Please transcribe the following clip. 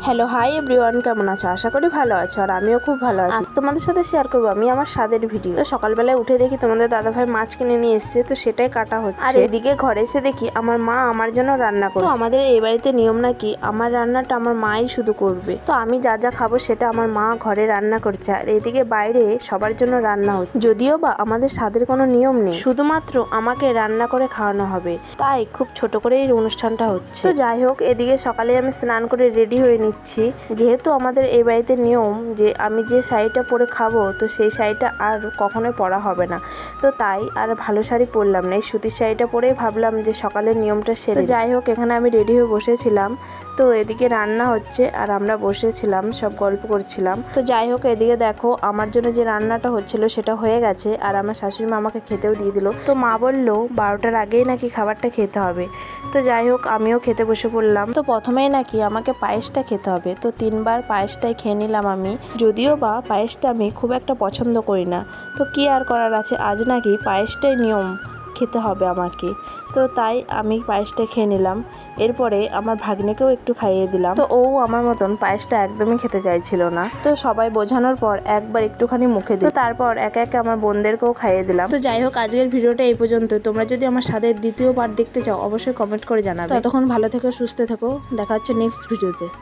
Hello hi everyone, কেমন আছো? আশা করি ভালো আছো আর আমিও খুব ভালো আছি। আজ তোমাদের সাথে শেয়ার করবো আমি আমার স্বাদের ভিডিও। তো সকালবেলায় উঠে দেখি তোমাদের দাদাভাই মাছ কিনে নিয়ে এসেছে, তো সেটাই কাটা হচ্ছে। আর এদিকে ঘরে এসে দেখি আমার মা আমার জন্য রান্না করছে। তো আমাদের এই বাড়িতে নিয়ম নাকি আমার রান্নাটা আমার মাই শুধু করবে। তো আমি যা যা খাবো সেটা আমার মা ঘরে রান্না করছে, আর এদিকে বাইরে সবার জন্য রান্না হচ্ছে। যদিও বা আমাদের স্বাদের কোনো নিয়ম নেই, শুধুমাত্র আমাকে রান্না করে খাওয়ানো হবে, তাই খুব ছোট করে এই অনুষ্ঠানটা হচ্ছে। তো যাই হোক, এদিকে সকালে আমি স্নান করে রেডি হয়ে নিচ্ছি। যেহেতু আমাদের এই বাড়িতে নিয়ম যে আমি যে শাড়িটা পরে খাবো, তো সেই শাড়িটা আর কখনোই পরা হবে না। তো তাই আর ভালো শাড়ি পরলাম না, এই সুতির শাড়িটা পরেই ভাবলাম যে সকালের নিয়মটা সেরে। তো যাই হোক, এখানে আমি রেডি হয়ে বসেছিলাম। তো এদিকে রান্না হচ্ছে আর আমরা বসেছিলাম সব গল্প করছিলাম। তো যাই হোক, এদিকে দেখো আমার জন্য যে রান্নাটা হচ্ছিল সেটা হয়ে গেছে, আর আমার শাশুড়ি মা আমাকে খেতেও দিয়ে দিল। তো মা বললো 12টার আগেই নাকি খাবারটা খেতে হবে। তো যাই হোক, আমিও খেতে বসে পড়লাম। তো প্রথমেই নাকি আমাকে পায়েসটা খেতে হবে, তো 3বার পায়েসটাই খেয়ে নিলাম আমি। যদিও বা পায়েসটা আমি খুব একটা পছন্দ করি না, তো কি আর করার আছে, আজ নাকি পায়েসটাই নিয়ম, খেতে হবে আমাকে। তো তাই আমি পায়েসটা খেয়ে নিলাম। এরপরে আমার ভাগ্নেকেও একটু খাইয়ে দিলাম। তো ও আমার মতন পায়েসটা একদমই খেতে চাইছিল না, তো সবাই বোঝানোর পর একবার একটুখানি মুখে দিল। তো তারপর একে একে আমার বোনদেরকেও খাইয়ে দিলাম। তো যাই হোক, আজকের ভিডিওটা এই পর্যন্ত। তোমরা যদি আমার স্বাদের দ্বিতীয় পার্ট দেখতে চাও অবশ্যই কমেন্ট করে জানাবে। ততক্ষণ ভালো থেকো, সুস্থ থেকো, দেখা হচ্ছে নেক্সট ভিডিওতে।